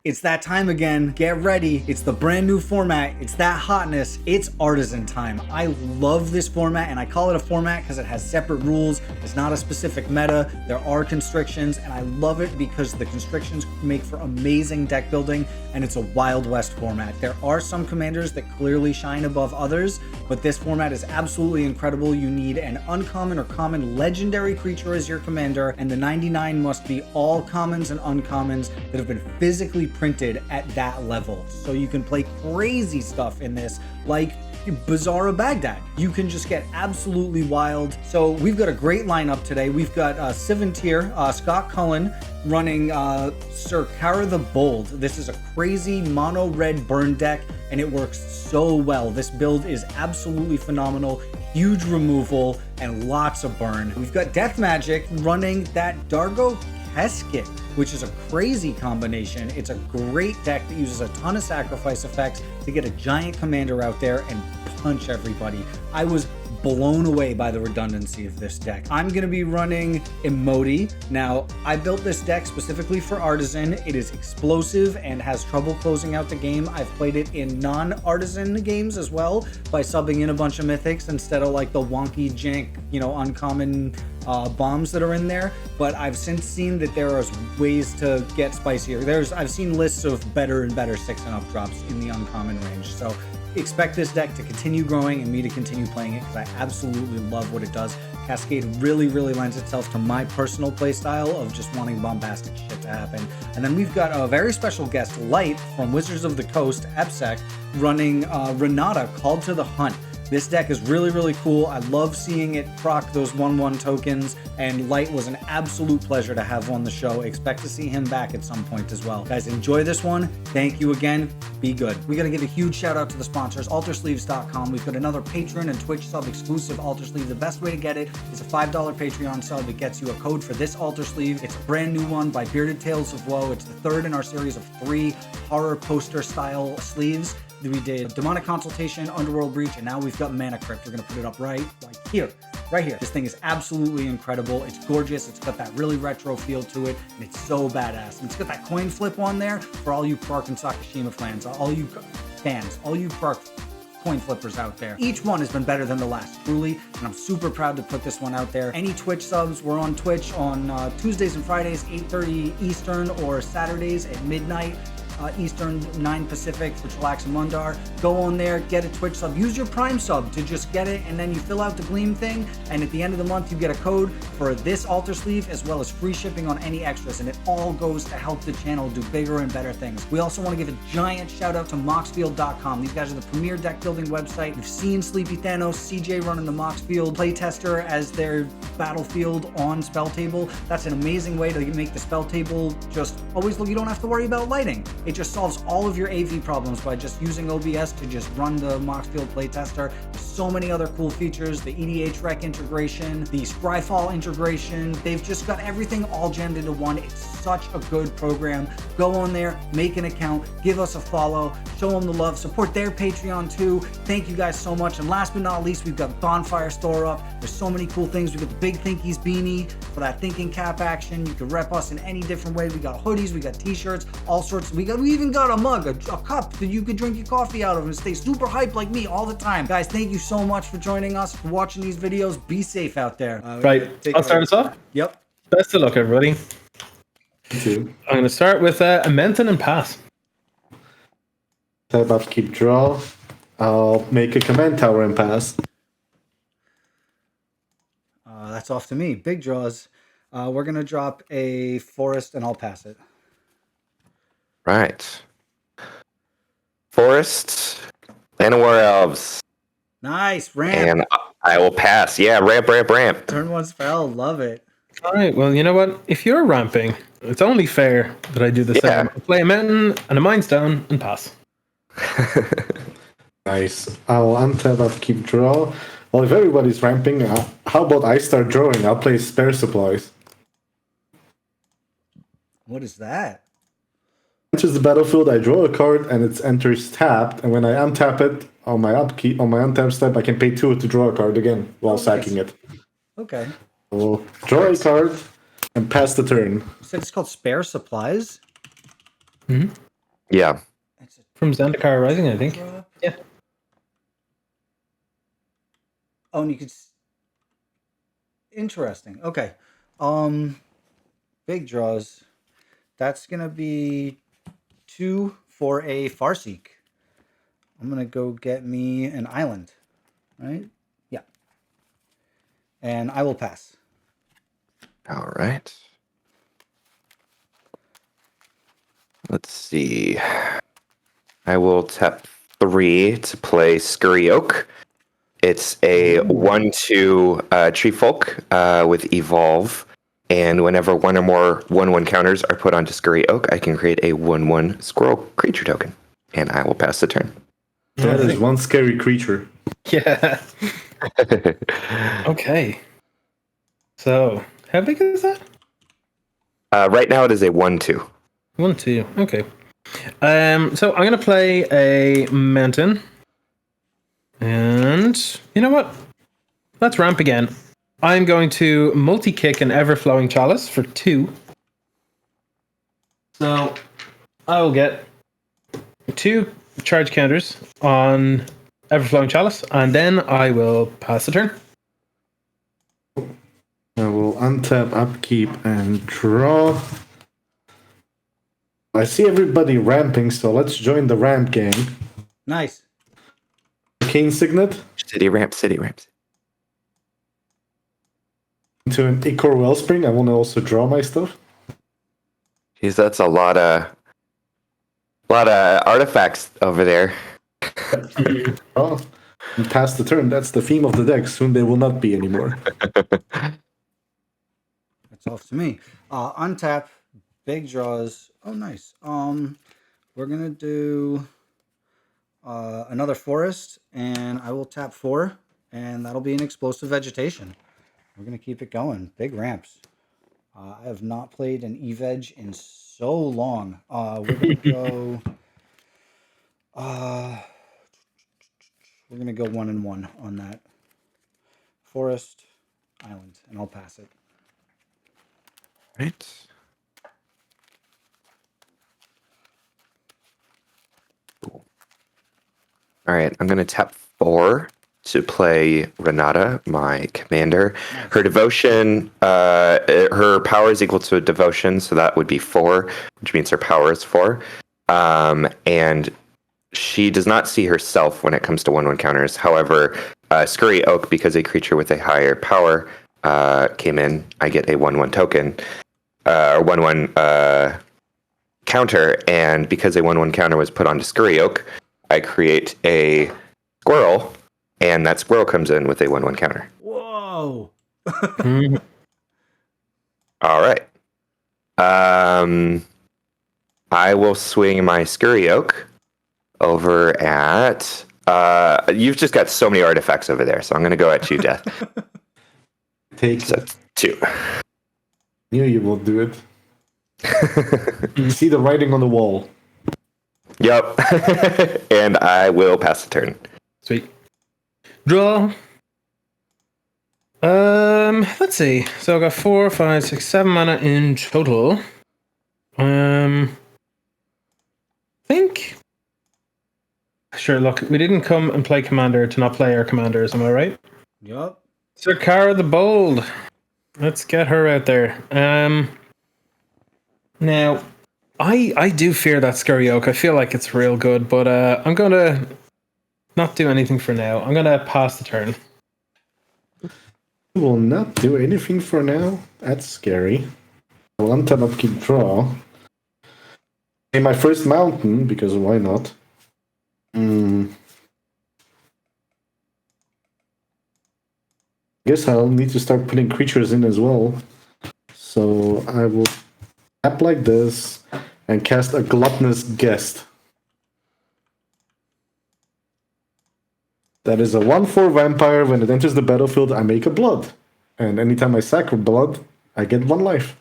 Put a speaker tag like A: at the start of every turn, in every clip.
A: It's that time again. Get ready. It's the brand new format. It's that hotness. It's Artisan time. I love this format, and I call it a format because it has separate rules. It's not a specific meta. There are constrictions, and I love it because the constrictions make for amazing deck building, and it's a Wild West format. There are some commanders that clearly shine above others, but this format is absolutely incredible. You need an uncommon or common legendary creature as your commander, and the 99 must be all commons and uncommons that have been physically printed at that level. So you can play crazy stuff in this, like Bizarro Baghdad. You can just get absolutely wild. So we've got a great lineup today. We've got Civ Tier, Scott Cullen running Syr Cara the Bold. This is a crazy mono red burn deck, and it works so well. This build is absolutely phenomenal. Huge removal and lots of burn. We've got DeathMagic running that Dargo Keskit, which is a crazy combination. It's a great deck that uses a ton of sacrifice effects to get a giant commander out there and punch everybody. I was blown away by the redundancy of this deck. I'm going to be running Imoti. Now, I built this deck specifically for Artisan. It is explosive and has trouble closing out the game. I've played it in non-Artisan games as well by subbing in a bunch of mythics instead of like the wonky jank, uncommon bombs that are in there. But I've since seen that there are ways to get spicier. I've seen lists of better and better 6 and up drops in the uncommon range. So expect this deck to continue growing and me to continue playing it because I absolutely love what it does. Cascade really lends itself to my personal playstyle of just wanting bombastic shit to happen. And then we've got a very special guest, Light from Wizards of the Coast, Epsech, running Renata, Called to the Hunt. This deck is really cool. I love seeing it proc those 1/1 tokens, and Light was an absolute pleasure to have on the show. Expect to see him back at some point as well. Guys, enjoy this one. Thank you again. Be good. We got to give a huge shout out to the sponsors, ALTERSLEEVES.com. We've got another Patreon and Twitch sub exclusive Alter Sleeve. The best way to get it is a $5 Patreon sub. It gets you a code for this Alter Sleeve. It's a brand new one by Bearded Tales of Woe. It's the third in our series of 3 horror poster style sleeves. We did Demonic Consultation, Underworld Breach, and now we've got Mana Crypt. We're going to put it up right here. This thing is absolutely incredible. It's gorgeous. It's got that really retro feel to it, and it's so badass. And it's got that coin flip on there for all you Park and Sakashima fans, all you fans, all you Park coin flippers out there. Each one has been better than the last, truly, and I'm super proud to put this one out there. Any Twitch subs, we're on Twitch on Tuesdays and Fridays, 8:30 Eastern, or Saturdays at midnight. Eastern, 9 Pacific for Chillax and Mundar. Go on there, get a Twitch sub. Use your Prime sub to just get it, and then you fill out the Gleam thing, and at the end of the month, you get a code for this Alter Sleeve, as well as free shipping on any extras, and it all goes to help the channel do bigger and better things. We also want to give a giant shout out to MOXFIELD.com. These guys are the premier deck building website. You've seen Sleepy Thanos, CJ running the MOXFIELD playtester as their battlefield on spell table. That's an amazing way to make the spell table just always look. You don't have to worry about lighting. It just solves all of your AV problems by just using OBS to just run the MOXFIELD playtester. There's so many other cool features, the EDH rec integration, the Scryfall integration. They've just got everything all jammed into one. It's such a good program. Go on there, make an account, give us a follow, show them the love, support their Patreon too. Thank you guys so much. And last but not least, we've got Bonfire store up. There's so many cool things. We've got the Big Thinkies beanie for that thinking cap action. You can rep us in any different way. We got hoodies, we got t-shirts, all sorts. We even got a mug, a cup that you could drink your coffee out of and stay super hyped like me all the time. Guys, thank you so much for joining us, for watching these videos. Be safe out there.
B: Right, I'll start us off.
A: Yep.
B: Best of luck, everybody. I'm going to start with a Menton and pass.
C: How about keep draw? I'll make a command tower and pass.
A: That's off to me. Big draws. We're going to drop a forest and I'll pass it.
D: Right. Forest, Land of War Elves.
A: Nice, ramp.
D: And I will pass. Yeah, ramp.
A: Turn 1 spell, love it.
B: All right, well, you know what? If you're ramping, it's only fair that I do the same. I'll play a Mountain and a Mindstone and pass.
C: Nice. I'll untap up keep draw. Well, if everybody's ramping, how about I start drawing? I'll play Spare Supplies.
A: What is that?
C: Enters the battlefield, I draw a card and it enters tapped, and when I untap it on my upkeep, on my untap step, I can pay 2 to draw a card again while sacking it.
A: Okay.
C: So draw a card, and pass the turn.
A: You said it's called spare supplies?
D: Yeah.
A: It's a
B: From Zendikar Rising, I think. Yeah.
A: Oh, and you could. Interesting. Okay. Big draws. That's gonna be 2 for a Farseek. I'm gonna go get me an island. Right? Yeah. And I will pass.
D: All right. Let's see. I will tap 3 to play Scurry Oak. It's a 1/2 tree folk with Evolve. And whenever one or more 1/1 counters are put onto Scurry Oak, I can create a 1/1 squirrel creature token. And I will pass the turn.
C: That is one scary creature.
B: Yeah. Okay. So, how big is that?
D: Right now it is a 1/2.
B: 1, 2. Okay. So I'm gonna play a mountain, and you know what? Let's ramp again. I'm going to multi-kick an Everflowing Chalice for 2. So I will get 2 charge counters on Everflowing Chalice, and then I will pass the turn.
C: I will untap, upkeep, and draw. I see everybody ramping, so let's join the ramp gang.
A: Nice.
C: Arcane Signet
D: City ramps.
C: into an Ichor Wellspring. I want to also draw my stuff.
D: Jeez, that's a lot of artifacts over there.
C: Oh, and pass the turn. That's the theme of the deck. Soon they will not be anymore.
A: That's off to me. Untap, big draws. Oh, nice. We're gonna do another forest, and I will tap 4, and that'll be an explosive vegetation. We're gonna keep it going. Big ramps. I have not played an E-Veg in so long. We're gonna go. We're gonna go 1 and 1 on that. Forest, island, and I'll pass it.
D: Right. Cool. All right, I'm going to tap 4 to play Renata, my commander.
A: Nice.
D: Her devotion, her power is equal to a devotion, so that would be 4, which means her power is 4. And she does not see herself when it comes to 1/1 counters. However, Scurry Oak, because a creature with a higher power came in, I get a 1/1 token, or 1/1 counter, and because a 1/1 counter was put onto Scurry Oak, I create a squirrel, and that squirrel comes in with a 1/1 counter.
A: Whoa!
D: All right. I will swing my Scurry Oak over at. You've just got so many artifacts over there, so I'm going to go at you, Death.
C: Take
D: So 2.
C: Knew you will do it. See the writing on the wall.
D: Yep. And I will pass the turn.
B: Sweet. Draw. Let's see. So I've got 4, 5, 6, 7 mana in total. Think. Sure. Look, we didn't come and play commander to not play our commanders. Am I right?
A: Yup.
B: Syr Cara the Bold. Let's get her out there. Now, I do fear that Scurry Oak. I feel like it's real good, but I'm going to not do anything for now. I'm going to pass the turn.
C: Will not do anything for now. That's scary. I will untap, upkeep, draw. Okay, my first mountain, because why not? Guess I'll need to start putting creatures in as well. So I will tap like this and cast a Gluttonous Guest. That is a 1/4 vampire. When it enters the battlefield, I make a blood. And anytime I sack a blood, I get 1 life.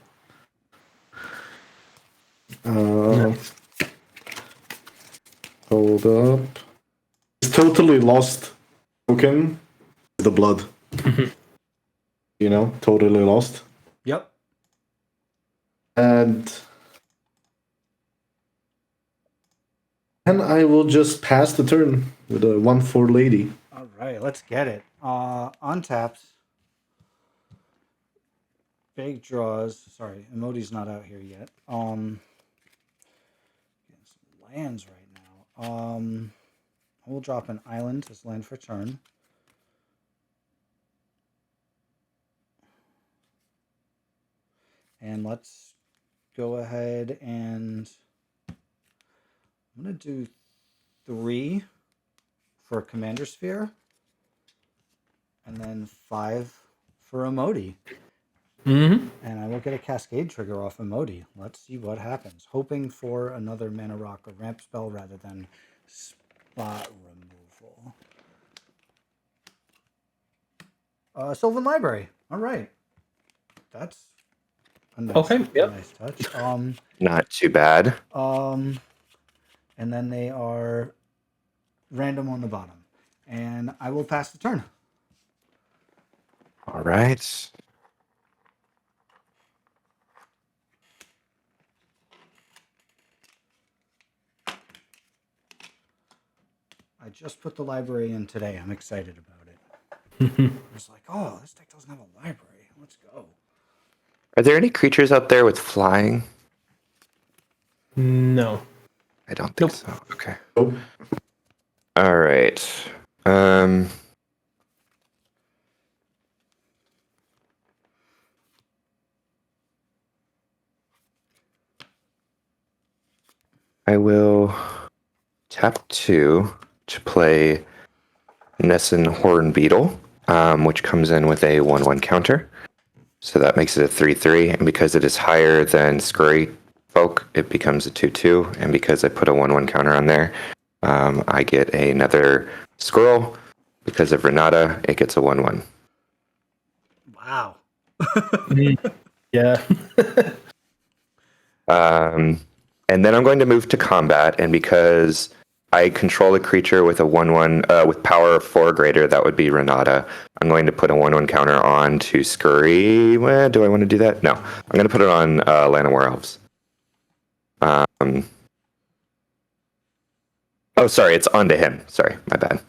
C: Hold up. It's totally lost token. The blood. You know, totally lost.
A: Yep.
C: And then I will just pass the turn with a 1/4 lady.
A: All right, let's get it. Untaps. Big draws. Sorry, Emoti's not out here yet. Getting some lands right now. We'll drop an island as land for turn. And let's go ahead and I'm going to do 3 for Commander Sphere and then 5 for Imoti.
B: Mm-hmm.
A: And I will get a Cascade trigger off Imoti. Let's see what happens. Hoping for another Mana Rock or ramp spell rather than spot removal. Sylvan Library. All right. That's a nice,
B: Okay, yep.
A: nice touch.
D: Not too bad.
A: And then they are random on the bottom. And I will pass the turn.
D: All right.
A: I just put the library in today. I'm excited about it. I was like, oh, this deck doesn't have a library. Let's go.
D: Are there any creatures out there with flying?
B: No.
D: I don't think
B: Nope.
D: so. Okay.
C: Nope.
D: All right. I will tap 2 to play Nessun Horn Beetle, which comes in with a 1/1 counter. So that makes it a 3/3, and because it is higher than Scurry Folk, it becomes a 2/2, and because I put a 1/1 counter on there, I get another Squirrel. Because of Renata, it gets a 1/1.
A: Wow.
B: Yeah.
D: And then I'm going to move to combat, and because I control a creature with a 1/1 with power of 4 or greater, that would be Renata. I'm going to put a 1/1 counter on to Scurry. Well, do I want to do that? No. I'm going to put it on Land of Werewolves. Oh, sorry, it's onto him. Sorry, my bad.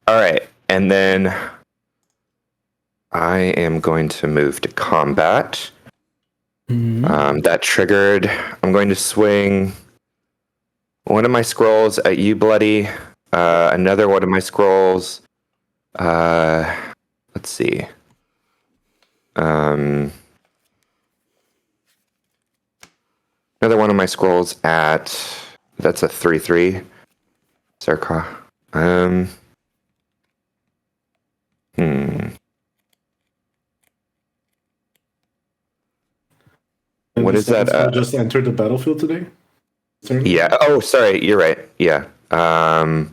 D: All right, and then I am going to move to combat. That triggered. I'm going to swing one of my scrolls at you, Bloody. Another one of my scrolls. Let's see. Another one of my scrolls at. That's a 3/3. Syr Cara. What is that?
C: Just entered the battlefield today? Turn?
D: Yeah. Oh, sorry. You're right. Yeah. I'll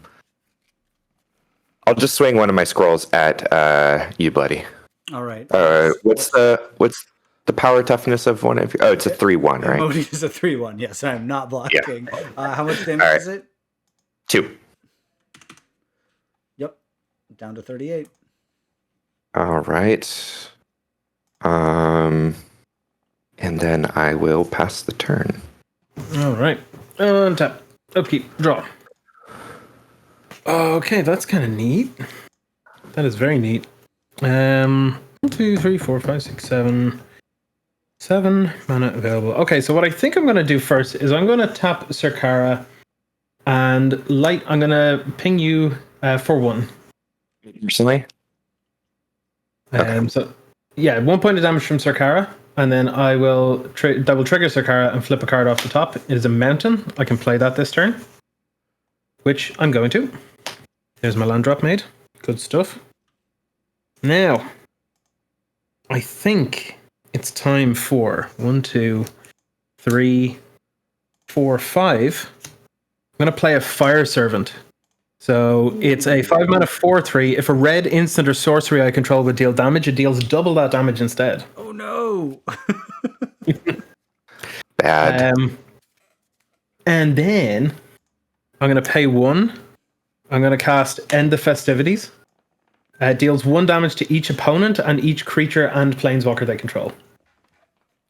D: just swing one of my scrolls at you, Bloody.
A: All right.
D: What's the power toughness of one of you? Oh, it's a 3/1, right?
A: Imoti is a 3/1. Yes, I am not blocking. How much damage
D: All right.
A: is it?
D: 2.
A: Yep. Down to 38.
D: All right. And then I will pass the turn.
B: All right. Untap. Upkeep. Draw. Okay, that's kind of neat. That is very neat. 1, 2, 3, 4, 5, 6, 7. 7 mana available. Okay, so what I think I'm going to do first is I'm going to tap Syr Cara and light. I'm going to ping you for 1.
D: Personally?
B: So, yeah, 1 point of damage from Syr Cara, and then I will double trigger Syr Cara and flip a card off the top. It is a mountain. I can play that this turn, which I'm going to. There's my land drop made. Good stuff. Now, I think it's time for 1, 2, 3, 4, 5. I'm going to play a Fire Servant. So it's a 5 mana 4/3. If a red instant or sorcery I control would deal damage, it deals double that damage instead.
A: Oh no!
D: Bad.
B: And then I'm going to pay 1. I'm going to cast End the Festivities. It deals 1 damage to each opponent and each creature and planeswalker they control.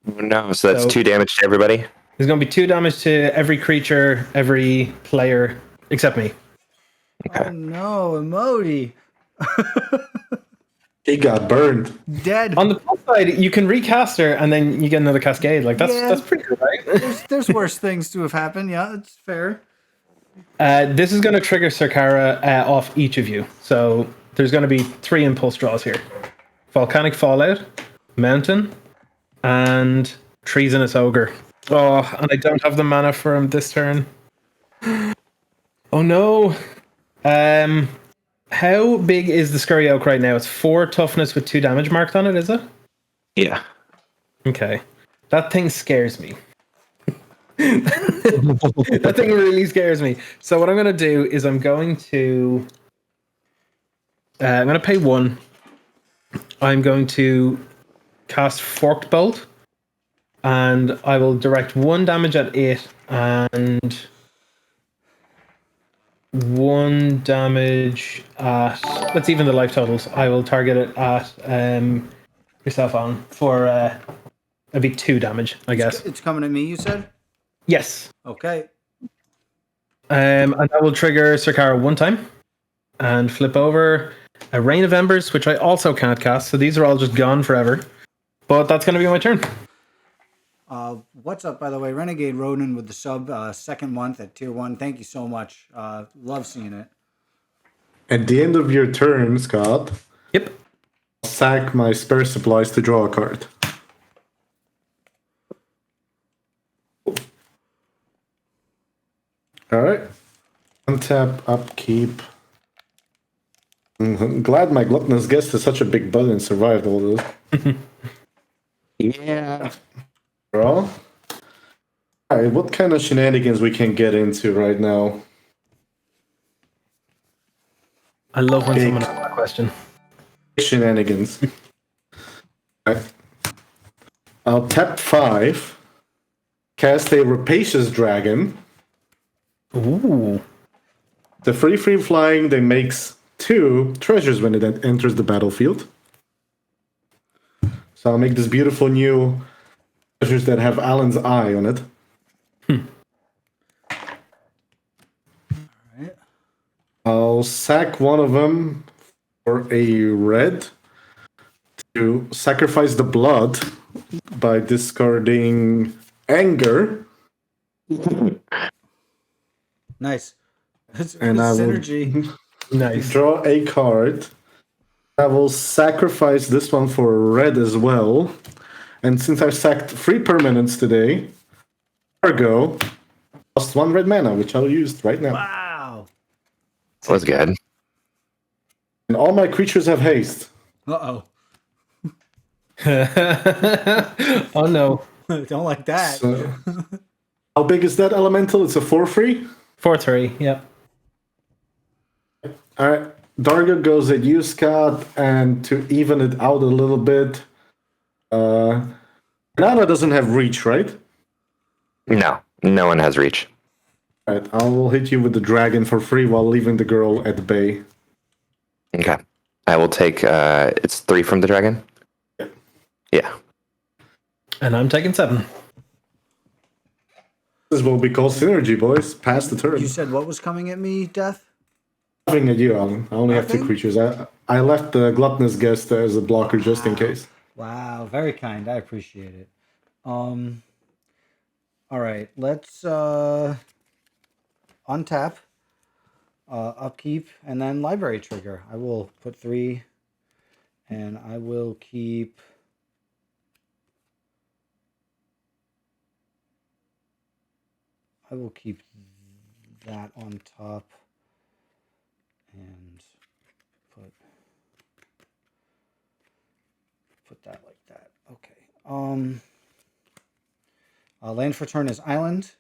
D: No, so that's
B: So-
D: 2 damage to everybody.
B: There's going to be 2 damage to every creature, every player, except me.
A: Oh no, Imoti.
C: He got burned.
A: Dead.
B: On the plus side, you can recast her, and then you get another cascade. Like
A: Yeah.
B: that's pretty good, right?
A: There's worse things to have happened. Yeah, it's fair.
B: This is going to trigger Syr Cara off each of you. So there's going to be 3 impulse draws here: Volcanic Fallout, Mountain, and Treasonous Ogre. Oh, and I don't have the mana for him this turn. Oh no. How big is the Scurry Oak right now? It's 4 toughness with 2 damage marked on it, is it?
D: Yeah.
B: Okay. That thing scares me. That thing really scares me. So what I'm going to do is I'm going to pay 1. I'm going to cast Forked Bolt, and I will direct 1 damage at it and 1 damage at, let's even the life totals. I will target it at yourself on for it'd be 2 damage, I guess.
A: It's coming at me, you said?
B: Yes.
A: Okay.
B: And I will trigger Syr Cara 1 time and flip over a Rain of Embers, which I also can't cast. So these are all just gone forever. But that's going to be my turn.
A: What's up, by the way? Renegade Ronin with the sub, second month at tier 1. Thank you so much. Love seeing it.
C: At the end of your turn, Scott,
B: Yep.
C: I'll sack my spare supplies to draw a card. Alright. Untap, upkeep. I'm glad my gluttonous guest is such a big bud and survived all this.
D: Yeah.
C: Draw. Alright, what kind of shenanigans we can get into right now?
B: I love when
C: Big.
B: someone asks that question.
C: Shenanigans. Alright. I'll tap 5. Cast a Rapacious Dragon.
B: Ooh.
C: The free flying that makes 2 treasures when it enters the battlefield. So I'll make this beautiful new treasures that have Alan's eye on it.
A: Alright.
C: I'll sack one of them for a red to sacrifice the blood by discarding anger.
A: Nice. That's
C: And I will
A: synergy.
B: Nice.
C: draw a card. I will sacrifice this one for red as well. And since I've sacked 3 permanents today, Dargo lost 1 red mana, which I'll use right now.
A: Wow.
D: That was good.
C: And all my creatures have haste.
A: Uh-oh.
B: Oh no.
A: Don't like that.
C: So, how big is that elemental? It's a 4/3?
B: 4/3. Yep.
C: Alright. Dargo goes at you, Scott, and to even it out a little bit, Renata doesn't have reach, right?
D: No, no one has reach.
C: Alright, I will hit you with the dragon for free while leaving the girl at bay.
D: Okay. I will take, it's 3 from the dragon? Yeah.
B: And I'm taking 7.
C: This will be called synergy, boys. Pass the turn.
A: You said what was coming at me, Death?
C: Nothing at you, Alan. I only have 2
A: Nothing?
C: creatures. I left the gluttonous guest as a blocker just in case.
A: Wow, very kind. I appreciate it. All right, let's untap, upkeep, and then library trigger. I will put 3, and I will keep. I will keep that on top and put that like that. Okay. Land for turn is island,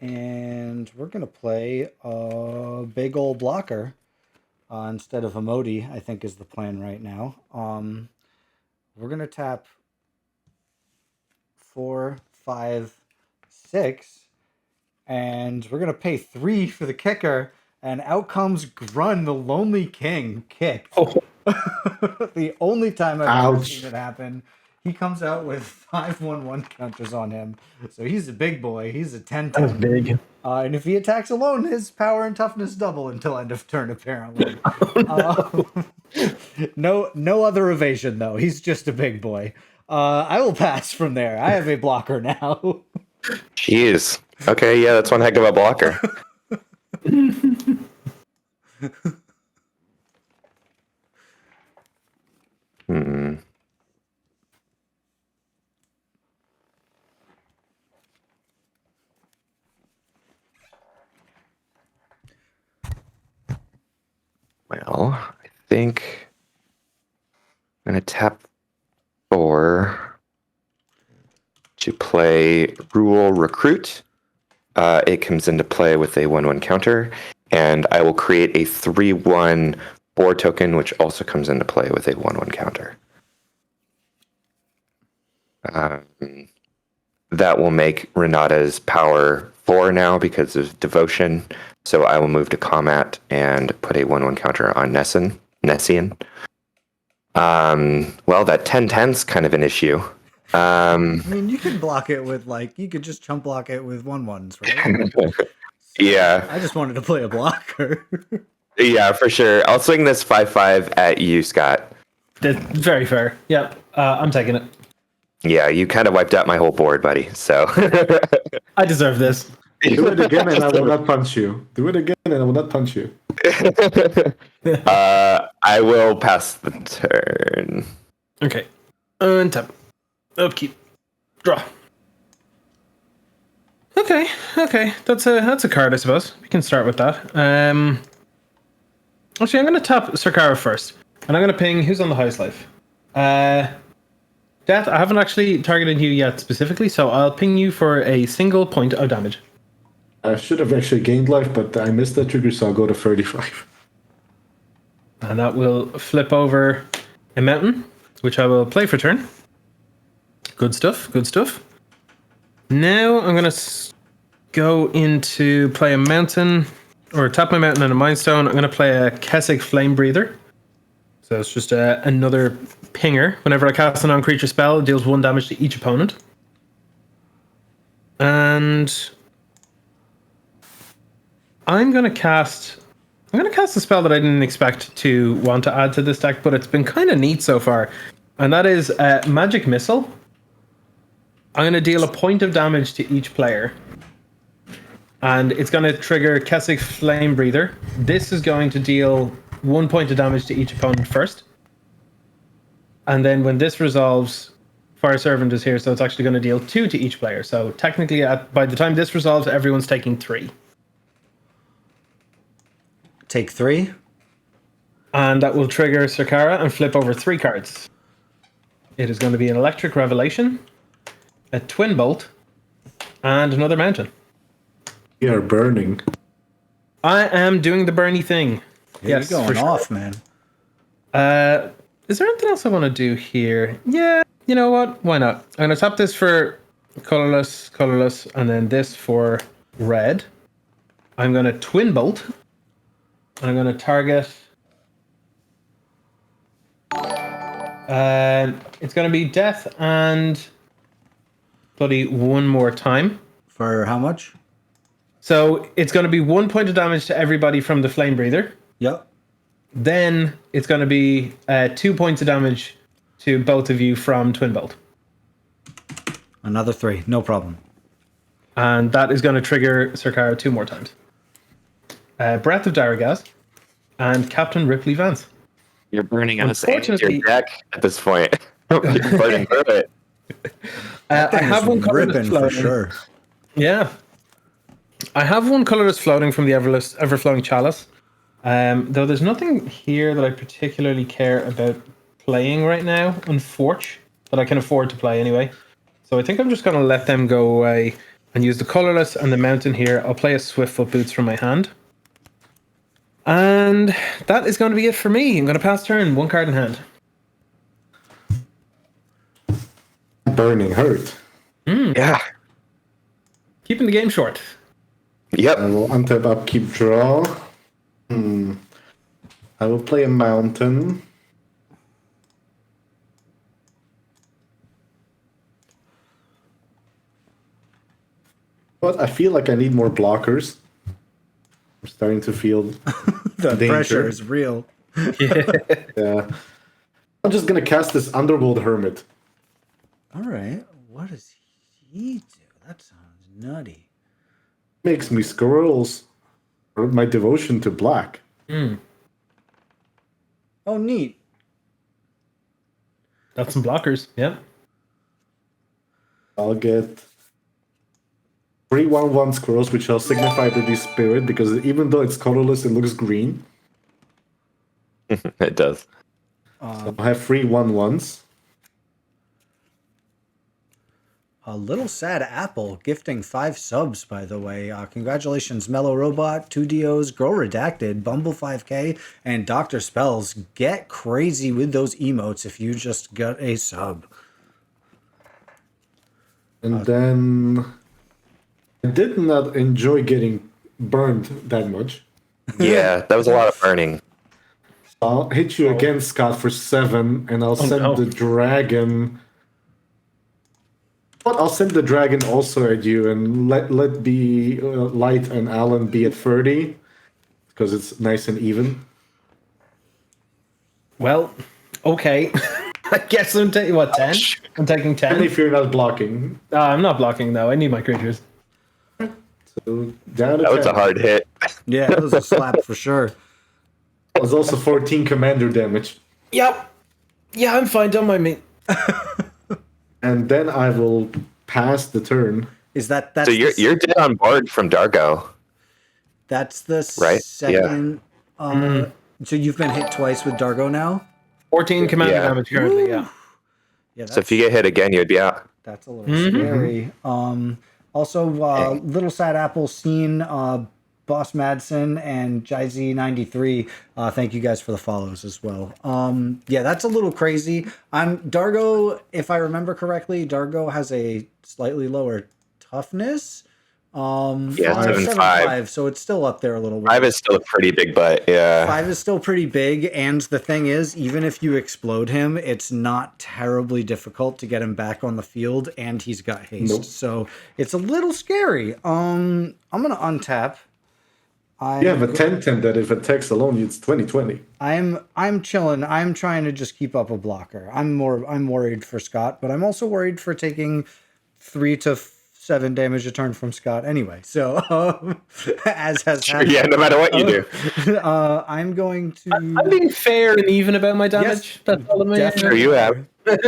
A: and we're gonna play a big old blocker instead of Imoti. I think is the plan right now. We're gonna tap 4, 5, 6. And we're going to pay 3 for the kicker. And out comes Grun, the Lonely King, kicked.
B: Oh.
A: The only time I've ever
C: Ouch.
A: seen it happen. He comes out with 5/1/1 counters on him. So he's a big boy. He's a 10/10.
B: That's big.
A: And if he attacks alone, his power and toughness double until end of turn, apparently. No other evasion, though. He's just a big boy. I will pass from there. I have a blocker now.
D: Jeez. Okay, yeah, that's one heck of a blocker. Hmm. Well, I think I'm going to tap 4 to play Rule Recruit. It comes into play with a 1/1 counter, and I will create a 3/1 4 token, which also comes into play with a 1/1 counter. That will make Renata's power 4 now because of devotion. So I will move to combat and put a 1/1 counter on Nessian. Well, that 10/10's kind of an issue.
A: I mean, you could block it with, like, you could just chump block it with 1/1s, right?
D: Yeah.
A: I just wanted to play a blocker.
D: Yeah, for sure. I'll swing this 5/5 at you, Scott.
B: That's very fair. Yeah, I'm taking it.
D: Yeah, you kind of wiped out my whole board, buddy. So
B: I deserve this.
C: Do it again and I will not punch you. Do it again and I will not punch you.
D: I will pass the turn.
B: Okay. Untap. Upkeep. Draw. Okay. That's a card, I suppose. We can start with that. Actually, I'm going to tap Syr Cara first. And I'm going to ping who's on the highest life. Death, I haven't actually targeted you yet specifically, so I'll ping you for a single point of damage.
C: I should have actually gained life, but I missed that trigger, so I'll go to 35.
B: And that will flip over a mountain, which I will play for turn. Good stuff. Now I'm going to go into play a mountain, or tap my mountain and a mind stone. I'm going to play a Keskit Flame Breather. So it's just another pinger. Whenever I cast a non-creature spell, it deals 1 damage to each opponent. And I'm going to cast a spell that I didn't expect to want to add to this deck, but it's been kind of neat so far. And that is Magic Missile. I'm going to deal a point of damage to each player. And it's going to trigger Keskit Flame Breather. This is going to deal 1 point of damage to each opponent first. And then when this resolves, Fire Servant is here, so it's actually going to deal 2 to each player. So technically, by the time this resolves, everyone's taking 3.
A: Take 3.
B: And that will trigger Syr Cara and flip over 3 cards. It is going to be an Electric Revelation, a Twin Bolt, and another Mountain.
C: You are burning.
B: I am doing the Bernie thing.
A: Yes, you're going off, man.
B: Is there anything else I want to do here? Yeah, you know what? Why not? I'm going to tap this for colorless, and then this for red. I'm going to Twin Bolt. And I'm going to target... it's going to be death and bloody 1 more time.
A: For how much?
B: So it's going to be 1 point of damage to everybody from the Flame Breather.
A: Yep.
B: Then it's going to be 2 points of damage to both of you from Twin Bolt.
A: Another 3, no problem.
B: And that is going to trigger Syr Cara 2 more times. Breath of Dargo and Captain Ripley Vance.
D: You're burning us and your deck at this point. You're burning through it.
B: I have one colorless
A: for
B: floating.
A: sure.
B: Yeah. I have one colorless floating from the Everflowing Chalice. Though there's nothing here that I particularly care about playing right now, unfortunately, that I can afford to play anyway. So I think I'm just going to let them go away and use the colorless and the mountain here. I'll play a Swiftfoot Boots from my hand. And that is going to be it for me. I'm going to pass turn, 1 card in hand.
C: Burning hurt.
D: Yeah.
B: Keeping the game short.
D: Yep.
C: I will untap upkeep draw. I will play a mountain. But I feel like I need more blockers. I'm starting to feel
A: The
C: danger.
A: pressure is real.
C: Yeah. I'm just gonna cast this Underworld Hermit.
A: All right. What does he do? That sounds nutty.
C: Makes me scrolls my devotion to black.
A: Oh, neat.
B: That's some blockers. Yeah.
C: I'll get 3/1/1 squirrels, which I'll signify to the spirit, because even though it's colorless, it looks green.
D: It does.
C: So I'll have 3/1/1s.
A: A Little Sad Apple gifting 5 subs, by the way. Congratulations, Mellow Robot, 2DOs, Grow Redacted, Bumble 5K, and Dr. Spells. Get crazy with those emotes if you just got a sub.
C: And then I did not enjoy getting burned that much.
D: Yeah, that was a lot of burning.
C: I'll hit you again, Scott, for 7, and I'll send
B: no.
C: the dragon. But I'll send the dragon also at you, and let the Light and Alan be at 30, because it's nice and even.
B: Well, okay. I guess I'm taking, what, 10? I'm taking 10.
C: And if you're not blocking,
B: I'm not blocking, though. I need my creatures.
C: so down to
D: That was
C: 10.
D: a hard hit.
A: Yeah, it was a slap for sure.
C: It was also 14 commander damage.
B: Yep. Yeah, I'm fine. Don't mind me.
C: And then I will pass the turn.
A: Is that's
D: So you're dead on board from Dargo.
A: that's the
D: Right?
A: second so you've been hit twice with Dargo now?
B: 14 commander
D: Yeah.
B: damage currently, yeah.
A: Yeah,
D: So if you get hit again, you'd be out.
A: that's a little scary. Also, Little Sad Apple, Scene, Boss Madsen, and Jizzy93. Thank you guys for the follows as well. Yeah, that's a little crazy. Dargo, if I remember correctly, Dargo has a slightly lower toughness.
D: Yeah,
A: 7.5, so it's still up there a little bit.
D: 5 is still a pretty big butt. Yeah.
A: 5 is still pretty big, and the thing is, even if you explode him, it's not terribly difficult to get him back on the field, and he's got haste.
C: Nope.
A: So it's a little scary. I'm gonna untap.
C: You have a 10/10 that if it attacks alone, it's 20/20.
A: I'm chilling. I'm trying to just keep up a blocker. I'm worried for Scott, but I'm also worried for taking 3 to 7 damage a turn from Scott anyway. So as has happened.
D: Yeah, no matter what you do.
A: I'm going to.
B: I'm being fair and even about my damage. That's all I'm
A: definitely.
D: Sure you have.
A: I'm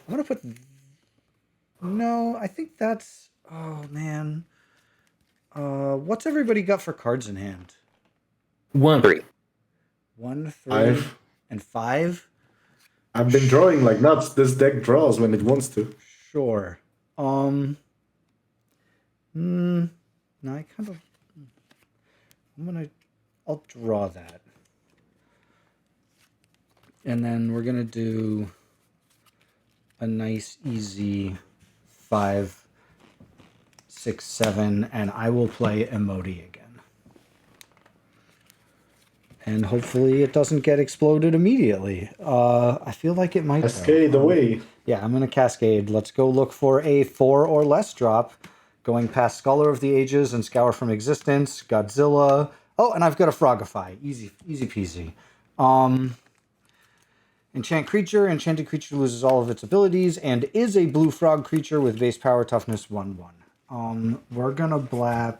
A: gonna put. No, I think that's. Oh man. What's everybody got for cards in hand?
B: 1.
D: 3.
A: 1, 3,
C: 5.
A: and 5.
C: I've been drawing like nuts. This deck draws when it wants to.
A: Sure. No, I kind of. I'll draw that, and then we're gonna do a nice, easy 5, 6, 7, and I will play Imoti again. And hopefully it doesn't get exploded immediately. I feel like it might.
C: Cascade
A: though.
C: away.
A: Yeah, I'm going to Cascade. Let's go look for a 4 or less drop. Going past Scholar of the Ages and Scour from Existence. Godzilla. Oh, and I've got a Frogify. Easy peasy. Enchant creature. Enchanted creature loses all of its abilities and is a blue frog creature with base power toughness 1/1. We're going to blap.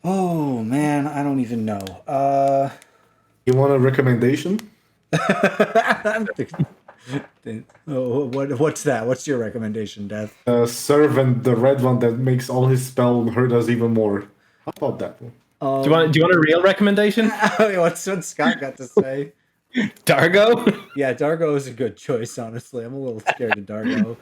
A: Oh, man, I don't even know.
C: You want a recommendation?
A: Oh, what's that? What's your recommendation, Death?
C: Servant, the red one that makes all his spell hurt us even more. How about that one?
B: Do you want a real recommendation?
A: What's what Scott got to say?
B: Dargo?
A: Yeah, Dargo is a good choice, honestly. I'm a little scared of Dargo.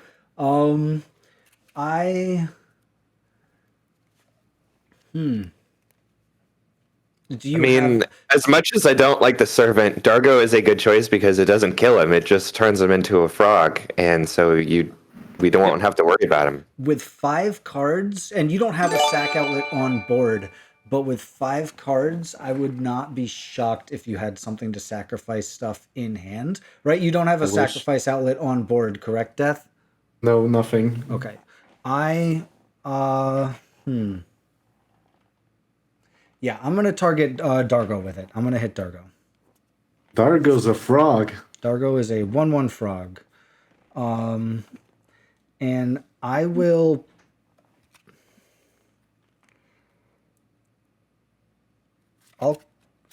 D: As much as I don't like the servant, Dargo is a good choice because it doesn't kill him. It just turns him into a frog, and so we don't have to worry about him.
A: With 5 cards, and you don't have a sack outlet on board, but with 5 cards, I would not be shocked if you had something to sacrifice stuff in hand, right? You don't have a sacrifice outlet on board, correct, Death?
C: No, nothing.
A: Okay. I Yeah, I'm gonna target Dargo with it. I'm gonna hit Dargo.
C: Dargo's a frog.
A: Dargo is a 1/1 frog. And I will.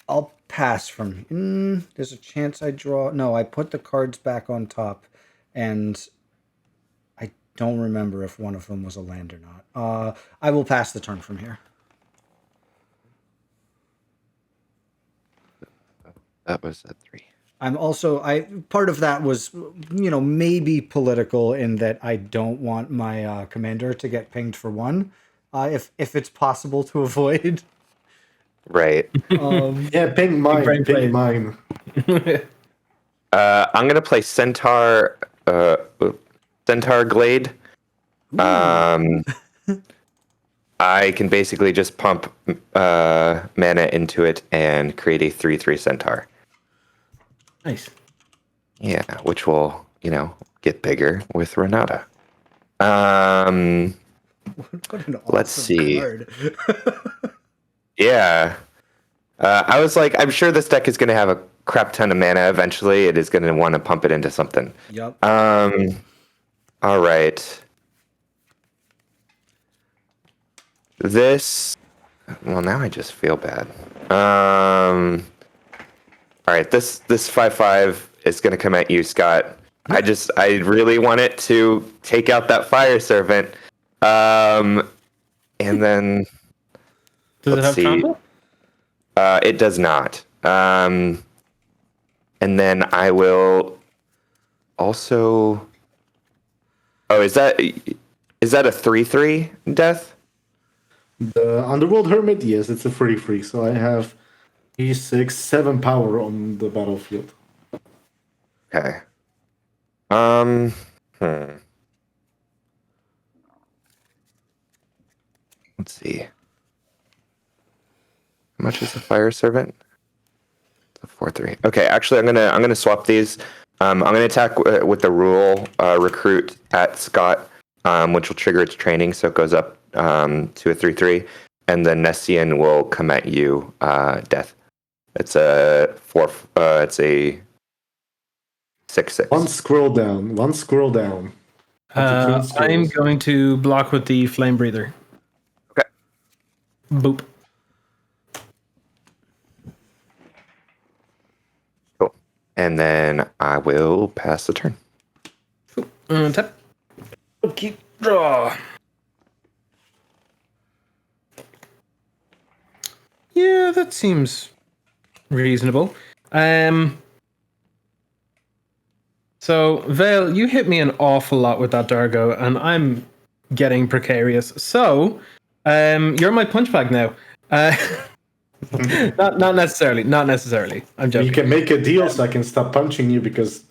A: I'll pass from. There's a chance I draw. No, I put the cards back on top, and I don't remember if one of them was a land or not. I will pass the turn from here.
D: That was a 3.
A: I'm also part of that was maybe political in that I don't want my commander to get pinged for 1, if it's possible to avoid.
D: Right.
C: Yeah, ping mine. Ping mine.
D: I'm gonna play Centaur Glade. I can basically just pump mana into it and create a 3/3 Centaur.
B: Nice.
D: Yeah, which will, get bigger with Renata.
A: What an awesome
D: Let's see.
A: card.
D: Yeah. I was like, I'm sure this deck is going to have a crap ton of mana eventually. It is going to want to pump it into something.
A: Yep.
D: All right. Well, now I just feel bad. All right, this 5/5 is going to come at you, Scott. I really want it to take out that fire servant. And then
B: Does it have trample?
D: it does not. And then I will also. Oh, is that a 3/3 death?
C: The Underworld Hermit, yes, it's a free. So I have 6, 7 power on the battlefield.
D: Okay. Let's see. How much is the fire servant? It's a 4/3. Okay, actually, I'm gonna swap these. I'm gonna attack with the rural recruit at Scott, which will trigger its training, so it goes up to a 3/3, and then Nessian will come at you, death. It's a 4. It's a 6/6.
C: One scroll down.
B: I'm going to block with the flame breather.
D: Okay.
B: Boop.
D: Cool. And then I will pass the turn.
B: Tap. Okay. Draw. Yeah, that seems reasonable. So, Vale, you hit me an awful lot with that Dargo, and I'm getting precarious. So, you're my punch bag now. Not necessarily. I'm joking.
C: You can make a deal so I can stop punching you, because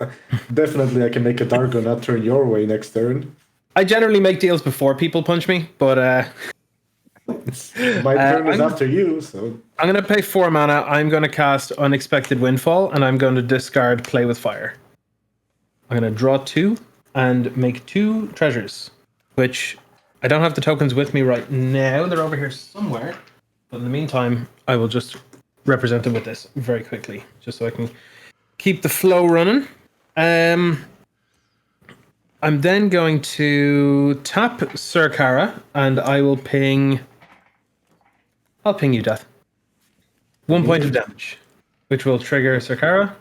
C: definitely I can make a Dargo not turn your way next turn.
B: I generally make deals before people punch me, but
C: my turn is after you, so
B: I'm going to pay 4 mana. I'm going to cast Unexpected Windfall, and I'm going to discard Play with Fire. I'm going to draw 2 and make 2 treasures, which I don't have the tokens with me right now. They're over here somewhere. But in the meantime, I will just represent them with this very quickly, just so I can keep the flow running. I'm then going to tap Syr Cara, and I will ping... I'll ping you, Death. 1 point of damage, which will trigger Syr Cara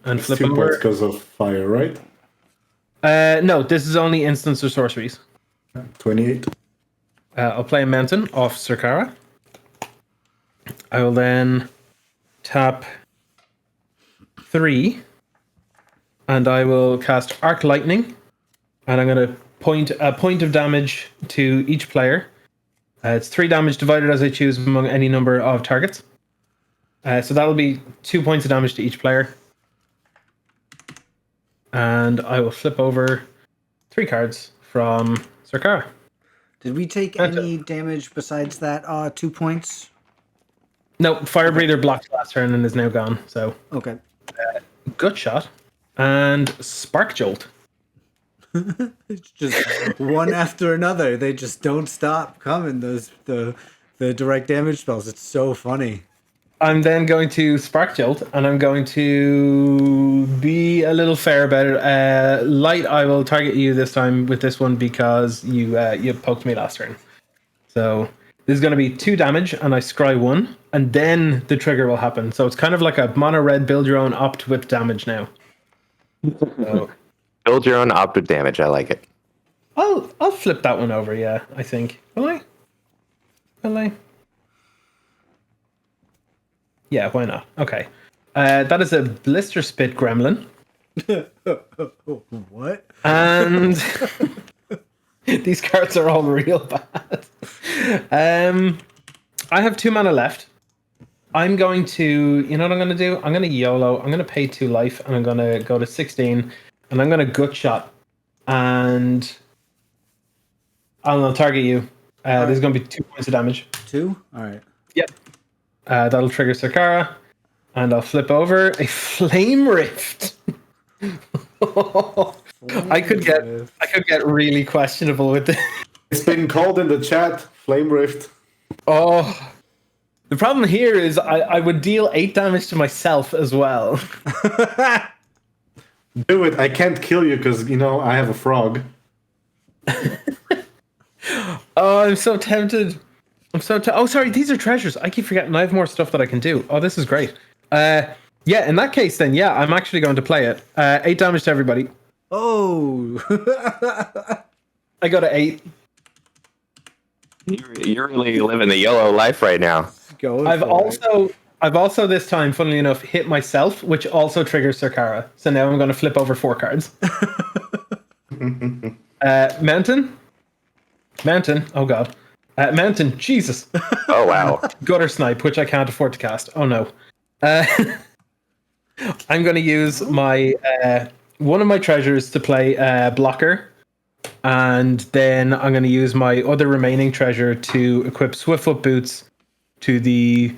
B: and
C: it's
B: flip
C: 2
B: over.
C: points because of fire, right?
B: No, this is only instants or sorceries.
C: 28.
B: I'll play a mountain off Syr Cara. I will then tap 3, and I will cast Arc Lightning, and I'm going to point a point of damage to each player. It's 3 damage divided as I choose among any number of targets. So that'll be 2 points of damage to each player. And I will flip over 3 cards from Syr Cara.
A: Did we take any damage besides that 2 points?
B: No, Fire Breather blocked last turn and is now gone. So
A: Okay.
B: Gut Shot and Spark Jolt.
A: It's just one after another. They just don't stop coming. The direct damage spells. It's so funny.
B: I'm then going to Spark Jolt, and I'm going to be a little fair about it. Light, I will target you this time with this one because you poked me last turn. So this is going to be 2 damage, and I scry 1, and then the trigger will happen. So it's kind of like a mono red build your own opt with damage now. So
D: Build your own opt with damage. I like it.
B: I'll flip that one over. Yeah, I think. Will I? Will I? Yeah, why not? Okay. That is a Blister Spit Gremlin.
A: What?
B: And these cards are all real bad. I have 2 mana left. I'm going to, you know what I'm going to do? I'm going to YOLO. I'm going to pay 2 life, and I'm going to go to 16, and I'm going to Gut Shot, and I'll target you. There's going to be 2 points of damage.
A: 2? All right.
B: Yep. That'll trigger Syr Cara, and I'll flip over a Flame Rift. I could get really questionable with this.
C: It's been called in the chat, Flame Rift.
B: Oh, the problem here is I would deal 8 damage to myself as well.
C: Do it. I can't kill you because, I have a frog.
B: Oh, I'm so tempted. Oh, sorry, these are treasures. I keep forgetting I have more stuff that I can do. Oh, this is great. Yeah, in that case then, yeah, I'm actually going to play it. 8 damage to everybody.
A: Oh.
B: I go to 8.
D: You're really living the YOLO life right now.
B: I've also this time, funnily enough, hit myself, which also triggers Syr Cara. So now I'm going to flip over 4 cards. Mountain. Oh god. Mountain. Jesus.
D: Oh wow.
B: Gutter Snipe, which I can't afford to cast. Oh no. I'm going to use my one of my treasures to play blocker, and then I'm going to use my other remaining treasure to equip Swiftfoot Boots to the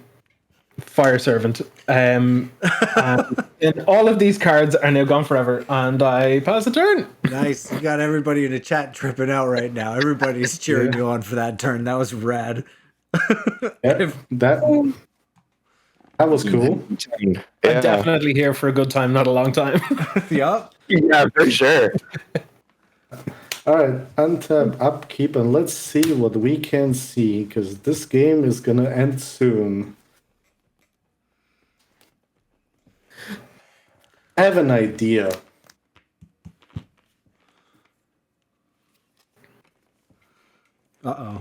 B: Fire Servant. And all of these cards are now gone forever, and I pass the turn.
A: Nice. You got everybody in the chat tripping out right now. Everybody's cheering you on for that turn. That was rad.
C: Yeah, that was cool.
B: I'm definitely here for a good time, not a long time.
A: Yup.
D: Yeah, for sure.
C: All right, untap, upkeep, and let's see what we can see, because this game is going to end soon. I have an idea.
A: Uh-oh.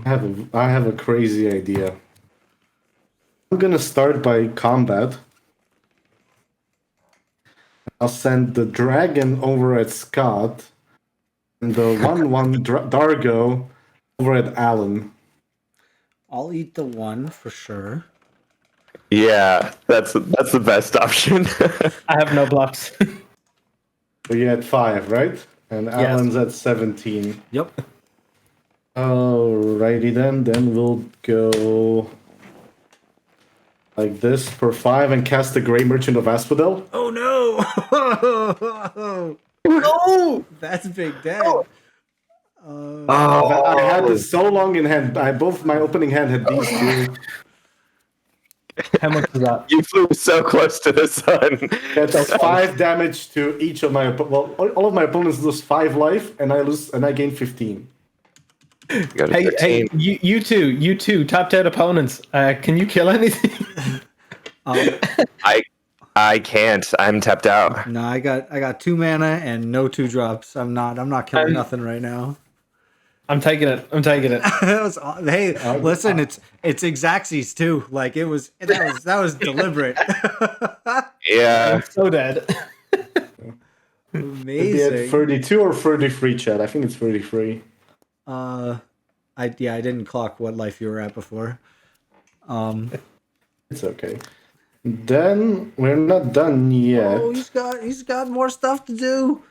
C: I have a crazy idea. I'm gonna start by combat. I'll send the dragon over at Scott and the 1/1 Dargo over at Alan.
A: I'll eat the 1 for sure.
D: Yeah, that's the best option.
B: I have no blocks.
C: So you're at 5, right? And
B: Yes.
C: Alan's at 17.
A: Yep.
C: Alrighty then. Then we'll go like this for 5 and cast the Grey Merchant of Asphodel.
A: Oh no! No! That's big dead.
C: I had this so long in hand. Both my opening hand had these two.
B: How much is that?
D: You flew so close to the sun.
C: That's 5 damage to each of my all of my opponents lose 5 life, and I gain 15.
B: Hey, you two tapped out opponents. Can you kill anything?
D: I can't. I'm tapped out.
A: No, I got 2 mana and no 2 drops. I'm not killing nothing right now.
B: I'm taking it.
A: Hey, listen, it's Xaxes too. Like that was deliberate.
B: I'm
D: Yeah.
B: so dead.
C: It'd be at
A: Amazing.
C: 32 or 33, chat. I think it's 33.
A: I didn't clock what life you were at before.
C: It's okay. Then we're not done yet.
A: Oh, he's got more stuff to do.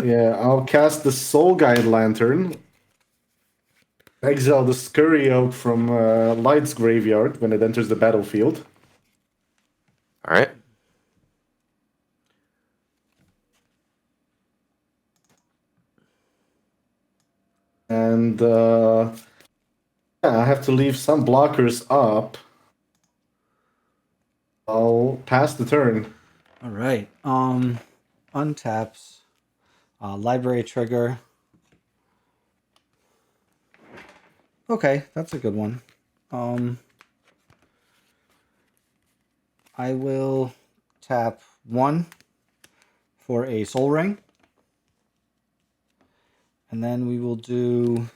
C: Yeah, I'll cast the Soul Guide Lantern. Exile the Scurry Oak from Light's Graveyard when it enters the battlefield.
D: All right.
C: And yeah, I have to leave some blockers up. I'll pass the turn.
A: All right. Untaps. Library trigger. Okay, that's a good one. I will tap 1 for a soul ring. And then we will do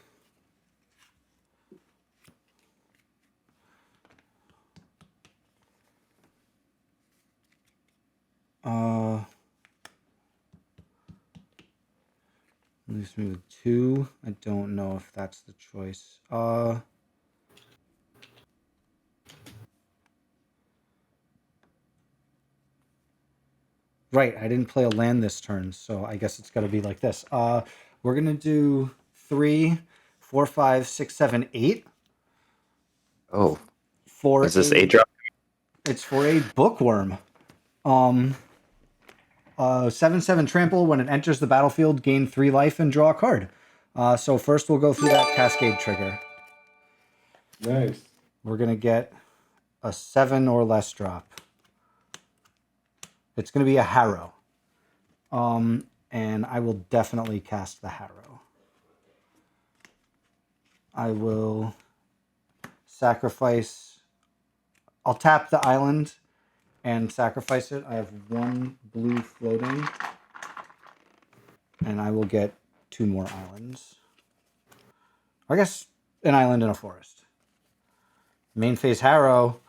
A: leaves me with 2. I don't know if that's the choice. Right, I didn't play a land this turn, so I guess it's got to be like this. We're gonna do 3, 4, 5, 6, 7, 8.
D: Oh,
A: For
D: is this a drop?
A: It's for a bookworm. 7/7 trample. When it enters the battlefield, gain 3 life and draw a card. So first we'll go through that cascade trigger.
C: Nice.
A: We're gonna get a 7 or less drop. It's gonna be a harrow. And I will definitely cast the harrow. I will sacrifice. I'll tap the island and sacrifice it. I have 1 blue floating. And I will get 2 more islands. I guess an island and a forest. Main phase harrow.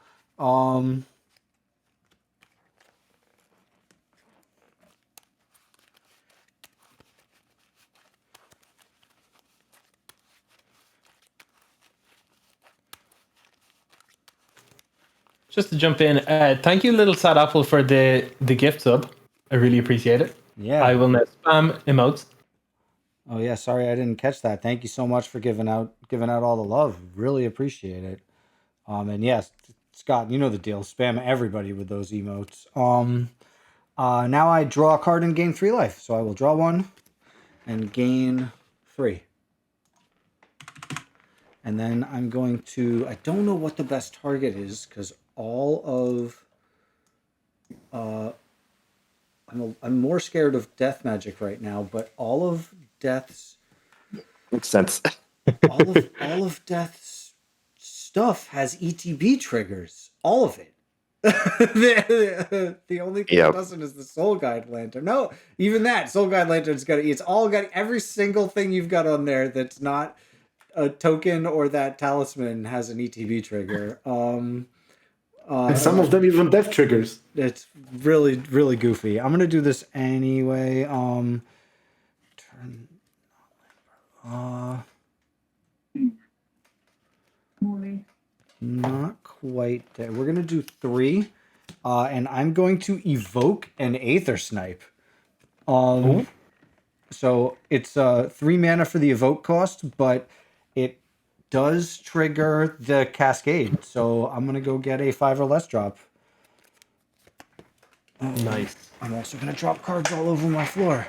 B: Just to jump in, thank you, Little Sad Apple, for the gift sub. I really appreciate it.
A: Yeah.
B: I will now spam emotes.
A: Oh yeah, sorry I didn't catch that. Thank you so much for giving out all the love. Really appreciate it. And yes, Scott, you know the deal. Spam everybody with those emotes. Now I draw a card and gain 3 life. So I will draw 1 and gain 3. And then I'm going to, I don't know what the best target is because all of I'm more scared of DeathMagic right now, but all of Death's
D: Makes sense.
A: all of Death's stuff has ETB triggers. All of it. The only thing that doesn't is the Soul Guide Lantern. No, even that Soul Guide Lantern's got it's all got every single thing you've got on there that's not a token or that talisman has an ETB trigger.
C: And some of them even death triggers.
A: It's really, really goofy. I'm gonna do this anyway. Turn. Not quite there. We're gonna do 3, and I'm going to evoke an Aether Snipe. So it's 3 mana for the evoke cost, but it does trigger the cascade. So I'm gonna go get a 5 or less drop.
B: Nice.
A: I'm also gonna drop cards all over my floor.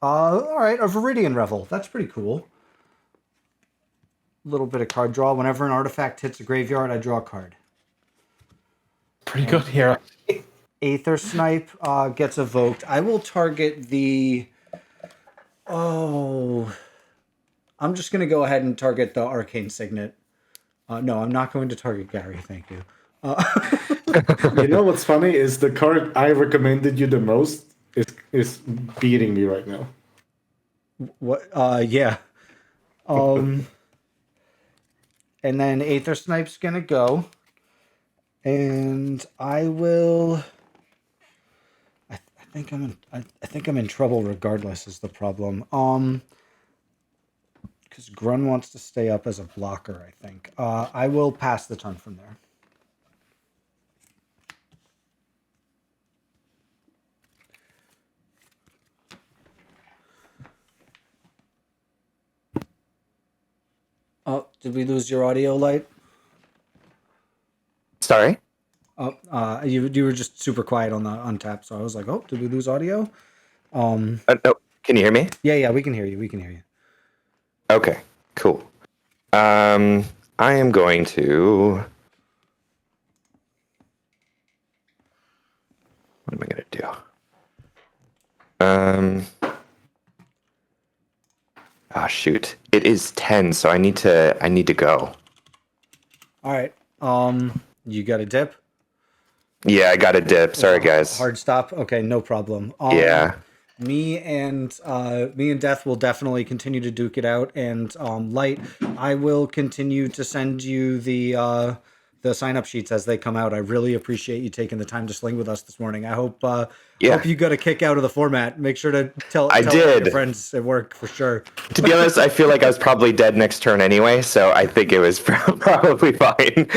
A: All right, a Viridian Revel. That's pretty cool. A little bit of card draw. Whenever an artifact hits a graveyard, I draw a card.
B: Pretty good here.
A: Aether Snipe gets evoked. I will target the... Oh... I'm just going to go ahead and target the Arcane Signet. No, I'm not going to target Gary, thank you.
C: You know what's funny is the card I recommended you the most is beating me right now.
A: What? Yeah. And then Aether Snipe's gonna go, and I will. I think I'm in trouble regardless. Is the problem? Because Grun wants to stay up as a blocker. I think. I will pass the turn from there. Oh, did we lose your audio, Light?
D: Sorry?
A: You were just super quiet on the untap, so I was like, oh, did we lose audio?
D: No, can you hear me?
A: Yeah, we can hear you. We can hear you.
D: Okay, cool. I am going to. What am I going to do? Oh shoot! It is 10, so I need to go.
A: All right. You got a dip?
D: Yeah, I got a dip. Sorry, guys.
A: Hard stop. Okay, no problem.
D: Yeah.
A: Me and Death will definitely continue to duke it out, and Light, I will continue to send you the sign up sheets as they come out. I really appreciate you taking the time to sling with us this morning. I hope hope you got a kick out of the format. Make sure to tell your friends at work for sure.
D: To be honest, I feel like I was probably dead next turn anyway, so I think it was probably fine.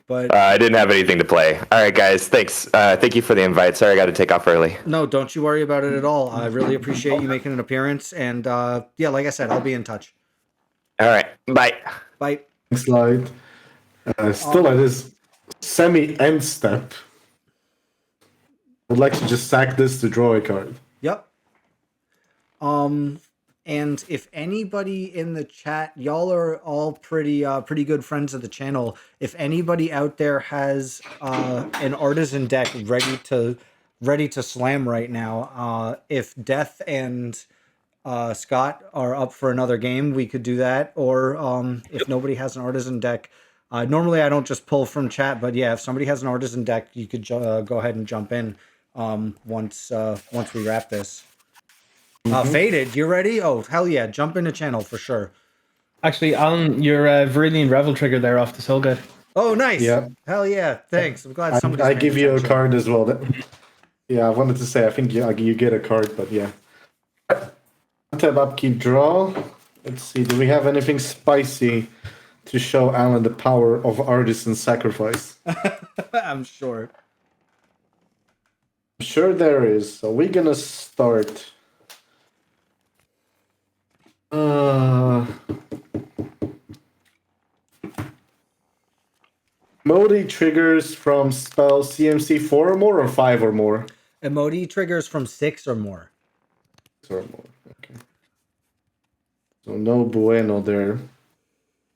A: But
D: I didn't have anything to play. All right, guys. Thanks. Thank you for the invite. Sorry I got to take off early.
A: No, don't you worry about it at all. I really appreciate you making an appearance. And yeah, like I said, I'll be in touch.
D: All right. Bye.
A: Bye.
C: Thanks, Light. Still at this semi-end step. I'd like to just sack this to draw a card.
A: Yep. And if anybody in the chat, y'all are all pretty good friends of the channel. If anybody out there has an artisan deck ready to slam right now, if Death and Scott are up for another game, we could do that. Or if nobody has an artisan deck, normally I don't just pull from chat, but yeah, if somebody has an artisan deck, you could go ahead and jump in once we wrap this. Faded, you ready? Oh, hell yeah. Jump into channel for sure.
B: Actually, Alan, your Viridian Revel trigger there off the Soul Guide.
A: Oh, nice.
C: Yeah.
A: Hell yeah. Thanks. I'm glad somebody.
C: I give you a card as well. Yeah, I wanted to say, I think you get a card, but yeah. Tab upkeep draw. Let's see, do we have anything spicy to show Alan the power of Artisan Sacrifice?
A: I'm sure.
C: I'm sure there is. So we're gonna start. Imoti triggers from spell CMC 4 or more or 5 or more?
A: Imoti triggers from 6 or more.
C: 6 or more, okay. So no bueno there.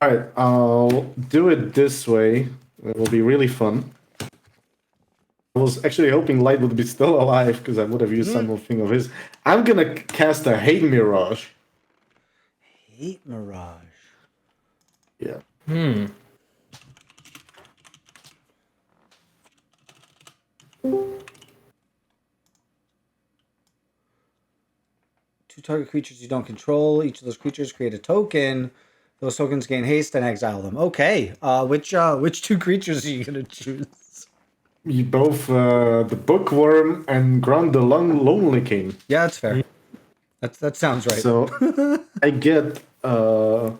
C: Alright, I'll do it this way. It will be really fun. I was actually hoping Light would be still alive because I would have used something of his. I'm gonna cast a Hate Mirage.
A: Hate Mirage.
C: Yeah.
A: Two target creatures you don't control. Each of those creatures create a token. Those tokens gain haste and exile them. Okay. Which two creatures are you gonna choose?
C: You both the Bookworm and Grund the Lonely King.
A: Yeah, that's fair. That sounds right.
C: So I get a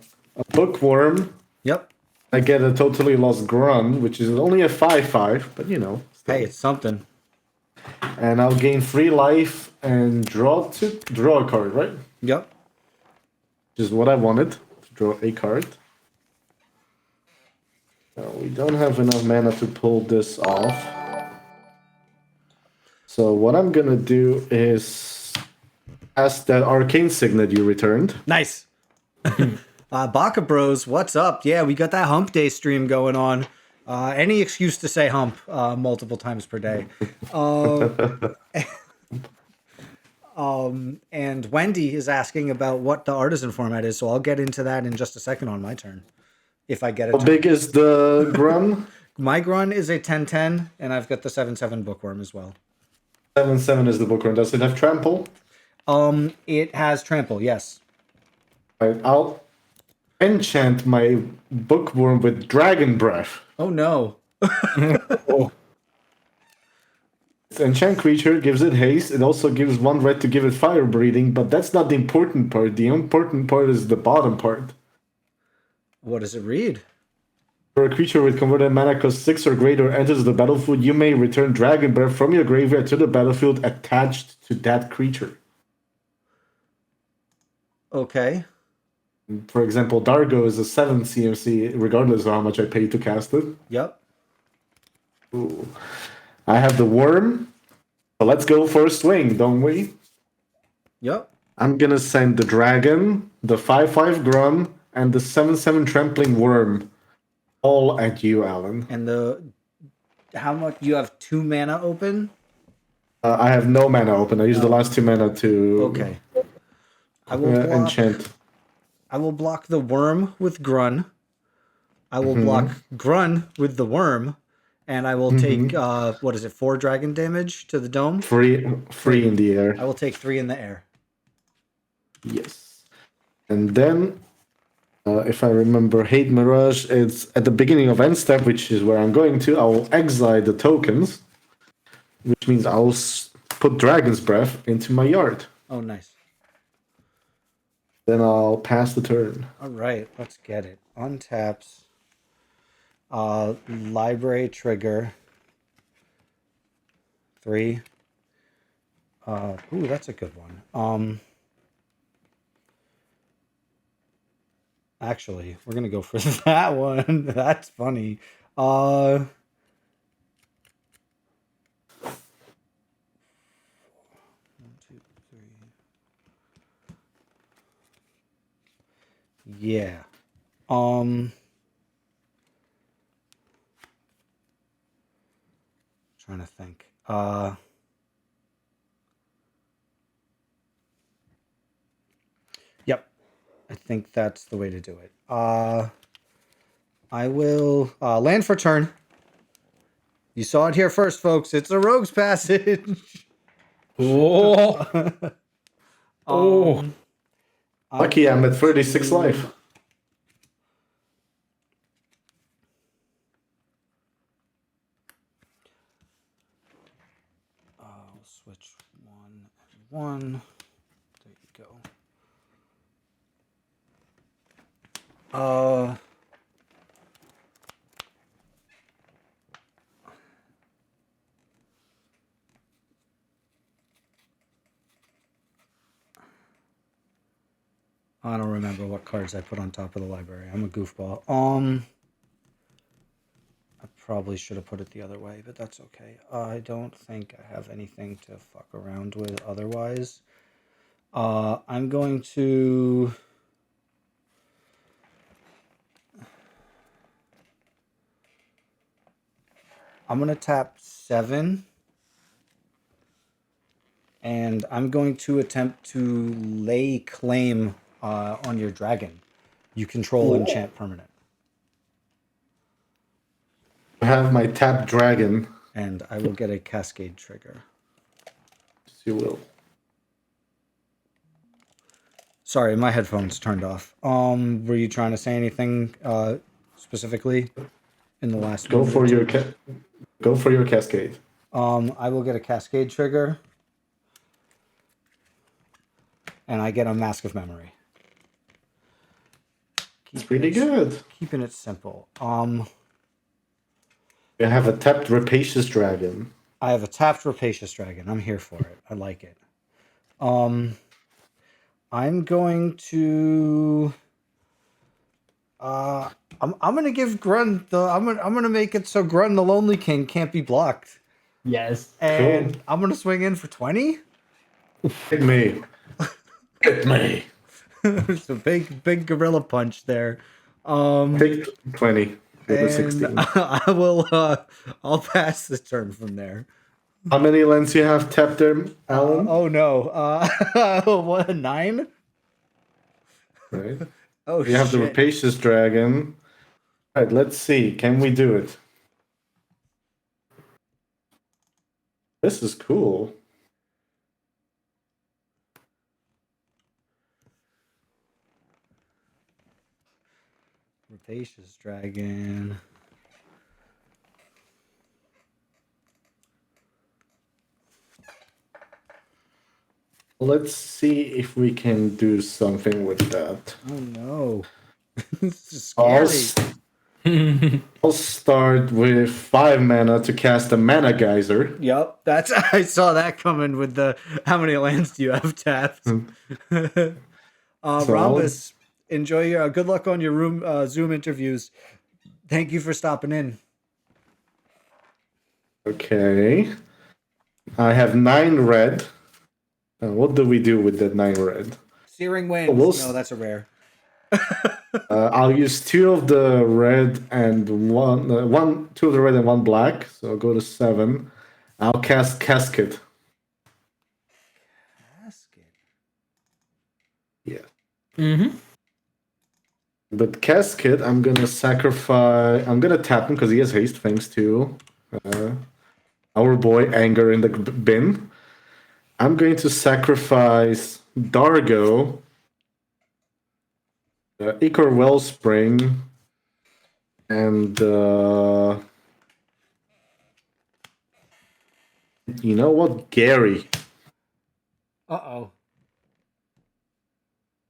C: Bookworm.
A: Yep.
C: I get a Totally Lost Grund, which is only a 5/5, but you know. Still.
A: Hey, it's something.
C: And I'll gain 3 life and draw a card, right?
A: Yep.
C: Which is what I wanted, to draw a card. Now, we don't have enough mana to pull this off. So what I'm gonna do is ask that Arcane Signet you returned.
A: Nice. Baka Bros, what's up? Yeah, we got that hump day stream going on. Any excuse to say hump multiple times per day. And Wendy is asking about what the artisan format is, so I'll get into that in just a second on my turn. If I get it.
C: How big is the Grun?
A: My Grun is a 10/10, and I've got the 7/7 Bookworm as well.
C: 7/7 is the Bookworm. Does it have Trample?
A: It has Trample, yes.
C: Right, I'll enchant my Bookworm with Dragon Breath.
A: Oh no.
C: It's an enchant creature, gives it haste. It also gives 1 red to give it fire breathing, but that's not the important part. The important part is the bottom part.
A: What does it read?
C: For a creature with converted mana cost 6 or greater enters the battlefield, you may return Dragon Breath from your graveyard to the battlefield attached to that creature.
A: Okay.
C: For example, Dargo is a 7 CMC, regardless of how much I pay to cast it.
A: Yep.
C: Ooh. I have the worm. So let's go for a swing, don't we?
A: Yep.
C: I'm gonna send the dragon, the 5/5 Grun, and the 7/7 trampling worm. All at you, Alan.
A: And how much you have 2 mana open?
C: I have no mana open. I used the last 2 mana to
A: Okay. I will block.
C: enchant.
A: I will block the worm with Grun. I will block Grun with the worm, and I will take what is it? 4 dragon damage to the dome.
C: Free in the air.
A: I will take 3 in the air.
C: Yes. And then, if I remember Hate Mirage, it's at the beginning of end step, which is where I'm going to. I will exile the tokens, which means I'll put Dragon's Breath into my yard.
A: Oh, nice.
C: Then I'll pass the turn.
A: All right, let's get it. Untaps. Library trigger. 3. Ooh, that's a good one. Actually, we're gonna go for that one. That's funny. 1, 2, 3. Yeah. Trying to think. Yep. I think that's the way to do it. I will land for turn. You saw it here first, folks. It's a rogue's passage.
B: Oh. Oh.
C: Lucky I'm at 36 life.
A: I'll switch 1 and 1. There you go. I don't remember what cards I put on top of the library. I'm a goofball. I probably should have put it the other way, but that's okay. I don't think I have anything to fuck around with otherwise. I'm going to... I'm going to tap 7. And I'm going to attempt to lay claim on your dragon. You control enchant permanent.
C: I have my tapped dragon.
A: And I will get a cascade trigger.
C: Yes, you will.
A: Sorry, my headphones turned off. Were you trying to say anything specifically in the last
C: Go
A: minute
C: for
A: or
C: your
A: two?
C: go for your cascade.
A: I will get a cascade trigger. And I get a Mask of Memory.
C: It's pretty good.
A: Keeping it simple.
C: You have a tapped Rapacious Dragon.
A: I have a tapped Rapacious Dragon. I'm here for it. I like it. I'm going to I'm gonna give Grun the I'm gonna make it so Grun the Lonely King can't be blocked.
B: Yes.
A: And
C: Cool.
A: I'm gonna swing in for 20.
C: Hit me. Hit me.
A: It's a big gorilla punch there.
C: Take 20. With a
A: And
C: 16.
A: I will I'll pass the turn from there.
C: How many lands you have tapped there, Alan?
A: Oh no. What, 9?
C: Right.
A: Oh
C: You have the
A: shit.
C: Rapacious Dragon. Alright, let's see. Can we do it? This is cool.
A: Rapacious Dragon.
C: Let's see if we can do something with that.
A: Oh no. This is
C: I'll,
A: scary.
C: I'll start with 5 mana to cast a Mana Geyser.
A: Yep, that's I saw that coming with the how many lands do you have tapped? Rhombus, enjoy your good luck on your Zoom interviews. Thank you for stopping in.
C: Okay. I have 9 red. What do we do with that 9 red?
A: Searing Winds.
C: We'll
A: No, that's a rare.
C: I'll use 2 of the red and 2 of the red and 1 black. So I'll go to 7. I'll cast Keskit.
A: Basket.
C: Yeah.
B: Mm-hmm.
C: But Keskit, I'm gonna sacrifice. I'm gonna tap him because he has haste thanks to our boy Anger in the bin. I'm going to sacrifice Dargo, Ichor Wellspring, and you know what? Gary.
A: Uh-oh.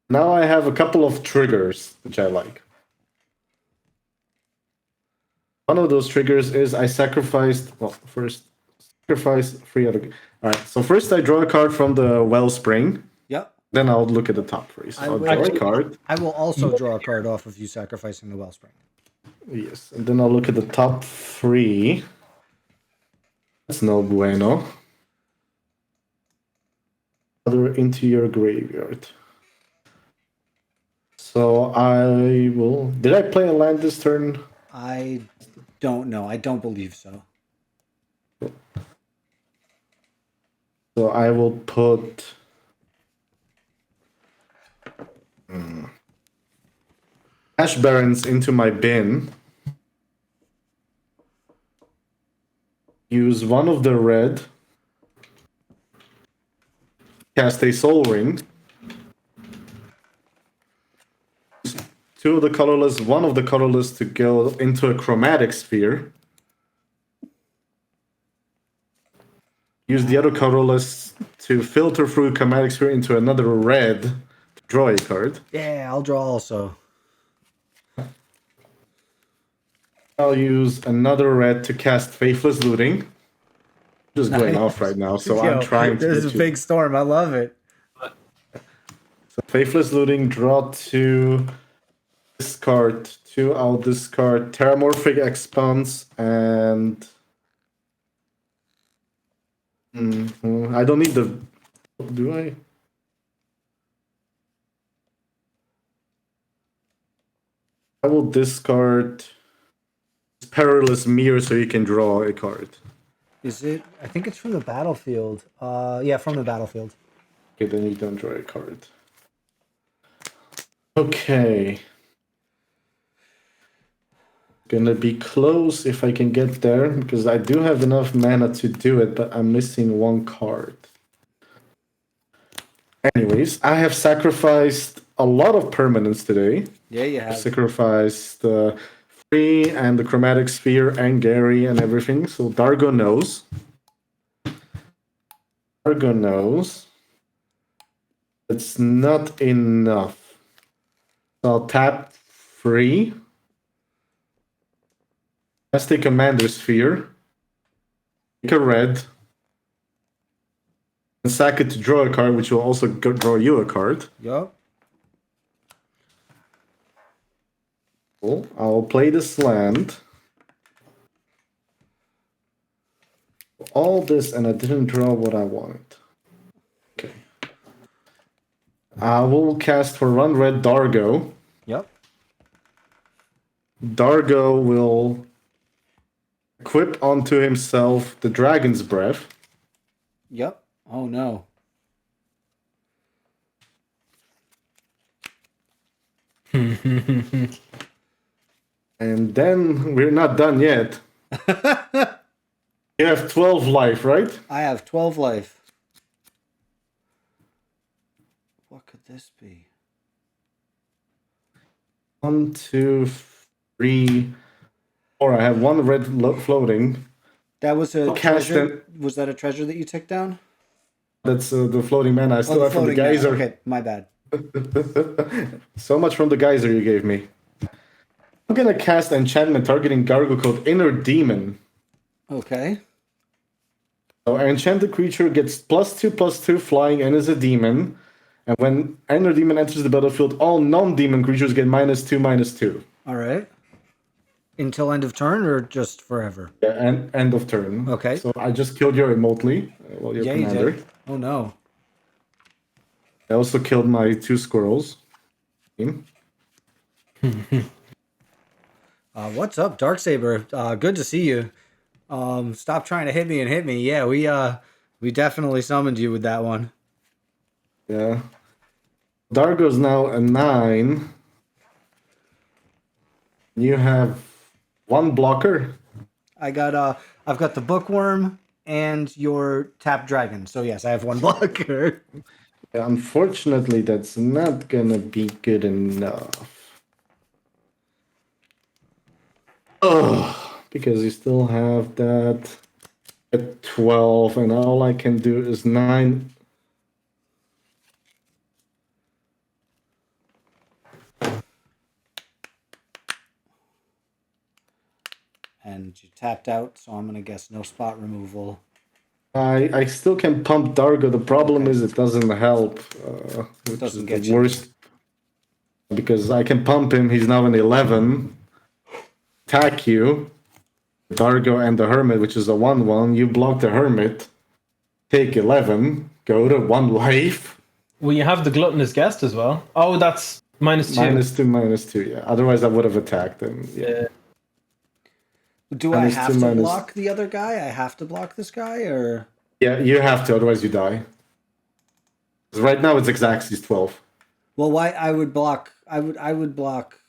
C: Now I have a couple of triggers, which I like. One of those triggers is I sacrificed. Well, first sacrifice 3 other. All right. So first I draw a card from the Wellspring.
A: Yep.
C: Then I'll look at the top 3. So I'll draw a card.
A: I will also draw a card off of you sacrificing the Wellspring.
C: Yes, and then I'll look at the top 3. That's no bueno. Other into your graveyard. So I will. Did I play a land this turn?
A: I don't know. I don't believe so.
C: So I will put. Ash Barrens into my bin. Use 1 of the red. Cast a Soul Ring. 2 of the colorless, 1 of the colorless to go into a chromatic sphere. Use the other colorless to filter through chromatic sphere into another red to draw a card.
A: Yeah, I'll draw also.
C: I'll use another red to cast Faithless Looting. Just going
A: Nice.
C: off right now, so
A: Yo,
C: I'm trying to.
A: This is a big storm. I love it.
C: So Faithless Looting, draw 2, discard 2. I'll discard Terramorphic Expanse and. I don't need the. Do I? I will discard Perilous Mirror so you can draw a card.
A: Is it? I think it's from the battlefield. Yeah, from the battlefield.
C: Okay, then you don't draw a card. Okay. Gonna be close if I can get there, because I do have enough mana to do it, but I'm missing 1 card. Anyways, I have sacrificed a lot of permanents today.
A: Yeah, you
C: I
A: have.
C: sacrificed 3 and the Chromatic Sphere and Gary and everything, so Dargo knows. Dargo knows. It's not enough. So I'll tap 3. Cast a Commander Sphere. Take a red. And sack it to draw a card, which will also draw you a card.
A: Yup.
C: Cool. I'll play this land. All this, and I didn't draw what I wanted. Okay. I will cast for 1 red Dargo.
A: Yep.
C: Dargo will equip onto himself the Dragon's Breath.
A: Yep. Oh no.
C: And then we're not done yet. You have 12 life, right?
A: I have 12 life. What could this be?
C: 1, 2, 3, 4. I have 1 red floating.
A: That was a
C: Cast
A: treasure. Was that a treasure that you took down?
C: That's the floating mana I still have from the
A: floating, yeah.
C: geyser.
A: Okay, my bad.
C: So much from the geyser you gave me. I'm gonna cast enchantment targeting Gargo called Inner Demon.
A: Okay.
C: So an enchanted creature gets +2/+2 flying and is a demon. And when Inner Demon enters the battlefield, all non-demon creatures get -2/-2.
A: All right. until end of turn or just forever?
C: Yeah, and end of turn.
A: Okay.
C: So I just killed your Imoti, well, your
A: Yeah, you
C: commander.
A: did. Oh no.
C: I also killed my 2 squirrels.
A: What's up, Darksaber? Good to see you. Stop trying to hit me and hit me. Yeah, we definitely summoned you with that one.
C: Yeah. Dargo's now a 9. You have 1 blocker.
A: I've got the bookworm and your tap dragon. So yes, I have 1 blocker.
C: Yeah, unfortunately, that's not gonna be good enough. Oh, because you still have that at 12, and all I can do is 9.
A: And you tapped out, so I'm gonna guess no spot removal.
C: I still can pump Dargo. The problem is it doesn't help. Which
A: Doesn't
C: is
A: get
C: the
A: you.
C: worst. Because I can pump him, he's now an 11. Attack you. Dargo and the Hermit, which is a 1-1. You block the Hermit. Take 11. Go to 1 life.
B: Well, you have the gluttonous guest as well. Oh, that's -2.
C: -2, yeah. Otherwise, I would have attacked him. Yeah.
A: Do I
C: Minus
A: have
C: two,
A: to
C: minus-
A: block the other guy? I have to block this guy, or
C: Yeah, you have to, otherwise you die. 'Cause right now it's Xaxis 12.
A: well, why I would block? I would block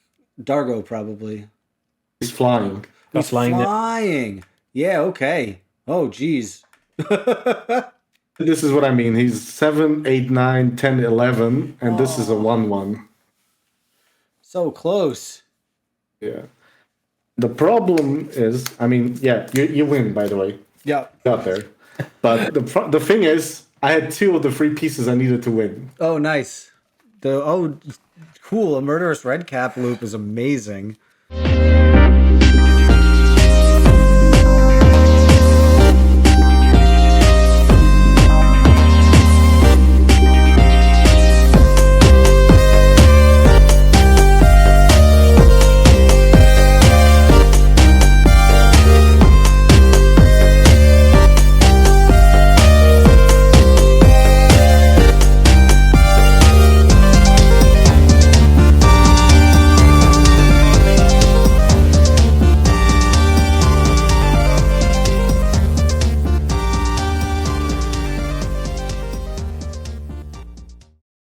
A: Dargo probably.
C: He's flying.
B: He's flying there.
A: Flying. Yeah. Okay. Oh, geez.
C: This is what I mean. He's 7, 8, 9, 10, 11, and this is a 1-1.
A: So close.
C: Yeah. The problem is, I mean, yeah, you win, by the way.
A: Yeah.
C: Got there. But the thing is, I had 2 of the 3 pieces I needed to win.
A: Oh, nice. Cool. A murderous red cap loop is amazing.